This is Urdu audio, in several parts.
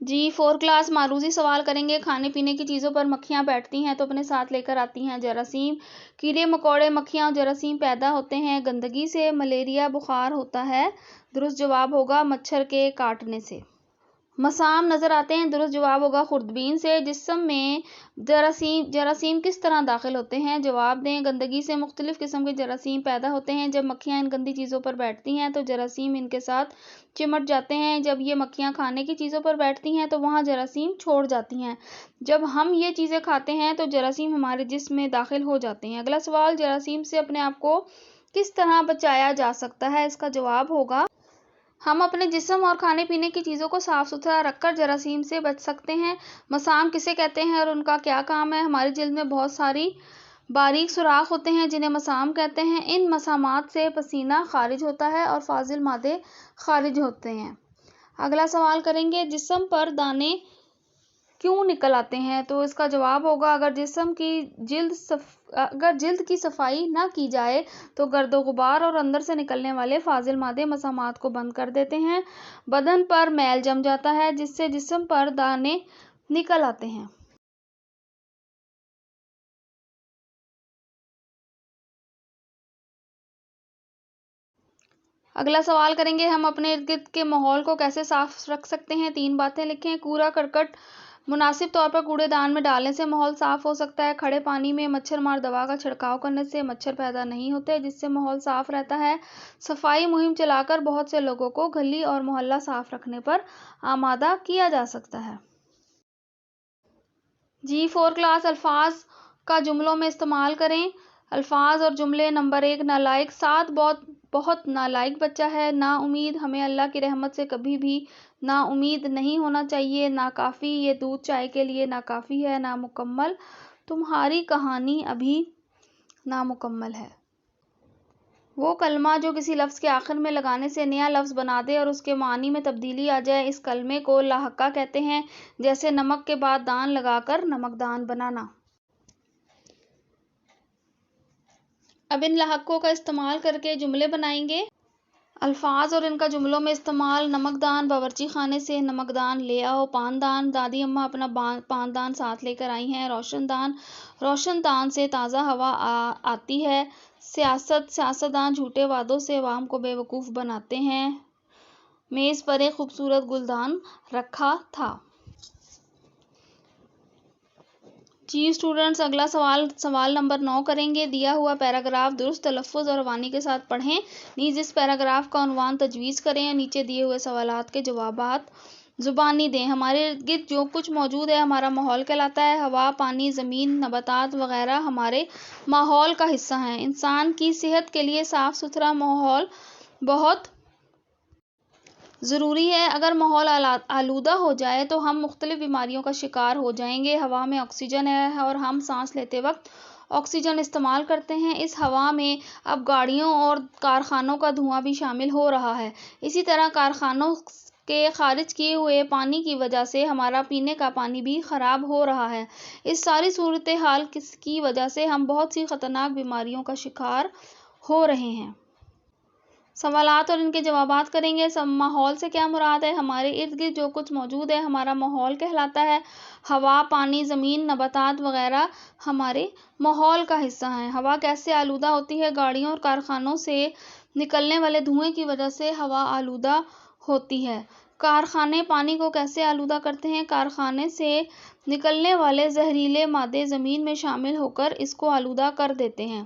جی 4 کلاس معروضی سوال کریں گے، کھانے پینے کی چیزوں پر مکھیاں بیٹھتی ہیں تو اپنے ساتھ لے کر آتی ہیں جراثیم، کیڑے مکوڑے مکھیاں اور جراثیم پیدا ہوتے ہیں گندگی سے، ملیریا بخار ہوتا ہے، درست جواب ہوگا مچھر کے کاٹنے سے۔ مسام نظر آتے ہیں، درست جواب ہوگا خوردبین سے۔ جسم میں جراثیم کس طرح داخل ہوتے ہیں؟ جواب دیں۔ گندگی سے مختلف قسم کے جراثیم پیدا ہوتے ہیں، جب مکھیاں ان گندی چیزوں پر بیٹھتی ہیں تو جراثیم ان کے ساتھ چمٹ جاتے ہیں، جب یہ مکھیاں کھانے کی چیزوں پر بیٹھتی ہیں تو وہاں جراثیم چھوڑ جاتی ہیں، جب ہم یہ چیزیں کھاتے ہیں تو جراثیم ہمارے جسم میں داخل ہو جاتے ہیں۔ اگلا سوال، جراثیم سے اپنے آپ کو کس طرح بچایا جا سکتا ہے؟ اس کا جواب ہوگا ہم اپنے جسم اور کھانے پینے کی چیزوں کو صاف ستھرا رکھ کر جراثیم سے بچ سکتے ہیں۔ مسام کسے کہتے ہیں اور ان کا کیا کام ہے؟ ہماری جلد میں بہت ساری باریک سوراخ ہوتے ہیں جنہیں مسام کہتے ہیں، ان مسامات سے پسینہ خارج ہوتا ہے اور فاضل مادے خارج ہوتے ہیں۔ اگلا سوال کریں گے، جسم پر دانے کیوں نکل آتے ہیں؟ تو اس کا جواب ہوگا اگر جلد کی صفائی نہ کی جائے تو گرد و غبار اور اندر سے نکلنے والے فاضل مادے مسامات کو بند کر دیتے ہیں، بدن پر میل جم جاتا ہے جس سے جسم پر دانے نکل آتے ہیں۔ اگلا سوال کریں گے، ہم اپنے ارد گرد کے ماحول کو کیسے صاف رکھ سکتے ہیں؟ 3 باتیں لکھیں۔ کوڑا کرکٹ مناسب طور پر کوڑے دان میں ڈالنے سے ماحول صاف ہو سکتا ہے۔ کھڑے پانی میں مچھر مار دوا کا چھڑکاؤ کرنے سے مچھر پیدا نہیں ہوتے جس سے ماحول صاف رہتا ہے۔ صفائی مہم چلا کر بہت سے لوگوں کو گلی اور محلہ صاف رکھنے پر آمادہ کیا جا سکتا ہے۔ جی 4 کلاس، الفاظ کا جملوں میں استعمال کریں۔ الفاظ اور جملے۔ نمبر 1، نالائق۔ سعد بہت نالائق بچہ ہے۔ نا امید، ہمیں اللہ کی رحمت سے کبھی بھی نا امید نہیں ہونا چاہیے۔ ناکافی، یہ دودھ چائے کے لیے ناکافی ہے۔ نامکمل، تمہاری کہانی ابھی نامکمل ہے۔ وہ کلمہ جو کسی لفظ کے آخر میں لگانے سے نیا لفظ بنا دے اور اس کے معنی میں تبدیلی آ جائے، اس کلمے کو لاحقہ کہتے ہیں، جیسے نمک کے بعد دان لگا کر نمکدان بنانا۔ اب ان لاحقوں کا استعمال کر کے جملے بنائیں گے۔ الفاظ اور ان کا جملوں میں استعمال۔ نمکدان، باورچی خانے سے نمکدان لے آؤ۔ پاندان، دادی اماں اپنا پاندان ساتھ لے کر آئی ہیں۔ روشن دان، روشن دان سے تازہ ہوا آتی ہے۔ سیاست، سیاستدان جھوٹے وعدوں سے عوام کو بے وقوف بناتے ہیں۔ میز پر ایک خوبصورت گلدان رکھا تھا۔ جی اسٹوڈنٹس، اگلا سوال نمبر 9 کریں گے۔ دیا ہوا پیراگراف درست تلفظ اور روانی کے ساتھ پڑھیں، نیز اس پیراگراف کا عنوان تجویز کریں اور نیچے دیے ہوئے سوالات کے جوابات زبانی دیں۔ ہمارے ارد گرد جو کچھ موجود ہے ہمارا ماحول کہلاتا ہے۔ ہوا، پانی، زمین، نباتات وغیرہ ہمارے ماحول کا حصہ ہیں۔ انسان کی صحت کے لیے صاف ستھرا ماحول بہت ضروری ہے۔ اگر ماحول آلودہ ہو جائے تو ہم مختلف بیماریوں کا شکار ہو جائیں گے۔ ہوا میں آکسیجن ہے اور ہم سانس لیتے وقت آکسیجن استعمال کرتے ہیں۔ اس ہوا میں اب گاڑیوں اور کارخانوں کا دھواں بھی شامل ہو رہا ہے۔ اسی طرح کارخانوں کے خارج کیے ہوئے پانی کی وجہ سے ہمارا پینے کا پانی بھی خراب ہو رہا ہے۔ اس ساری صورتحال کی وجہ سے ہم بہت سی خطرناک بیماریوں کا شکار ہو رہے ہیں۔ سوالات اور ان کے جوابات کریں گے۔ ماحول سے کیا مراد ہے؟ ہمارے ارد گرد جو کچھ موجود ہے ہمارا ماحول کہلاتا ہے۔ ہوا، پانی، زمین، نباتات وغیرہ ہمارے ماحول کا حصہ ہیں۔ ہوا کیسے آلودہ ہوتی ہے؟ گاڑیوں اور کارخانوں سے نکلنے والے دھوئیں کی وجہ سے ہوا آلودہ ہوتی ہے۔ کارخانے پانی کو کیسے آلودہ کرتے ہیں؟ کارخانے سے نکلنے والے زہریلے مادے زمین میں شامل ہو کر اس کو آلودہ کر دیتے ہیں۔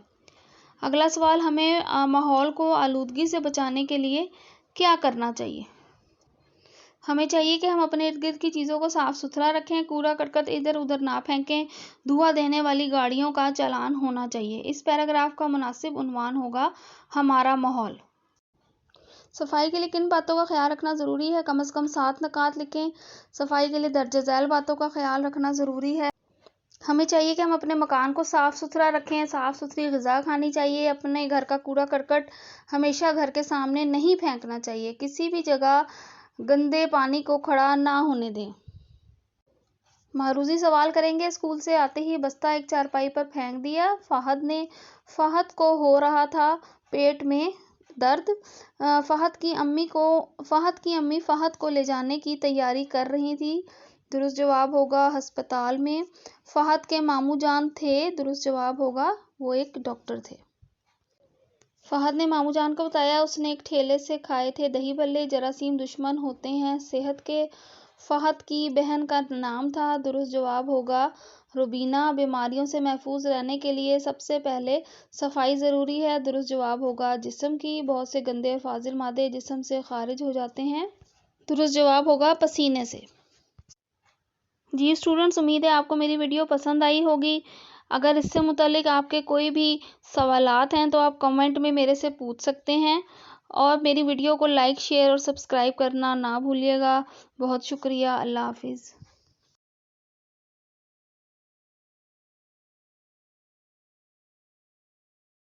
اگلا سوال، ہمیں ماحول کو آلودگی سے بچانے کے لیے کیا کرنا چاہیے؟ ہمیں چاہیے کہ ہم اپنے ارد گرد کی چیزوں کو صاف ستھرا رکھیں، کوڑا کرکٹ ادھر ادھر نہ پھینکیں، دھواں دینے والی گاڑیوں کا چالان ہونا چاہیے۔ اس پیراگراف کا مناسب عنوان ہوگا ہمارا ماحول۔ صفائی کے لیے کن باتوں کا خیال رکھنا ضروری ہے؟ کم از کم 7 نکات لکھیں۔ صفائی کے لیے درج ذیل باتوں کا خیال رکھنا ضروری ہے۔ ہمیں چاہیے کہ ہم اپنے مکان کو صاف ستھرا رکھیں، صاف ستھری غذا کھانی چاہیے، اپنے گھر کا کوڑا کرکٹ ہمیشہ گھر کے سامنے نہیں پھینکنا چاہیے، کسی بھی جگہ گندے پانی کو کھڑا نہ ہونے دیں۔ معروضی سوال کریں گے۔ اسکول سے آتے ہی بستہ ایک چارپائی پر پھینک دیا فہد نے۔ فہد کو ہو رہا تھا پیٹ میں درد۔ فہد کی امی فہد کو لے جانے کی تیاری کر رہی تھی۔ درست جواب ہوگا ہسپتال میں۔ فہد کے ماموں جان تھے۔ درست جواب ہوگا وہ ایک ڈاکٹر تھے۔ فہد نے ماموں جان کو بتایا اس نے ایک ٹھیلے سے کھائے تھے دہی بھلے۔ جراثیم دشمن ہوتے ہیں صحت کے۔ فہد کی بہن کا نام تھا۔ درست جواب ہوگا روبینہ۔ بیماریوں سے محفوظ رہنے کے لیے سب سے پہلے صفائی ضروری ہے۔ درست جواب ہوگا جسم کی۔ بہت سے گندے اور فاضل مادے جسم سے خارج ہو جاتے ہیں۔ درست جواب ہوگا پسینے سے۔ جی اسٹوڈنٹس، امید ہے آپ کو میری ویڈیو پسند آئی ہوگی۔ اگر اس سے متعلق آپ کے کوئی بھی سوالات ہیں تو آپ کمنٹ میں میرے سے پوچھ سکتے ہیں، اور میری ویڈیو کو لائک، شیئر اور سبسکرائب کرنا نہ بھولیے گا۔ بہت شکریہ۔ اللہ حافظ۔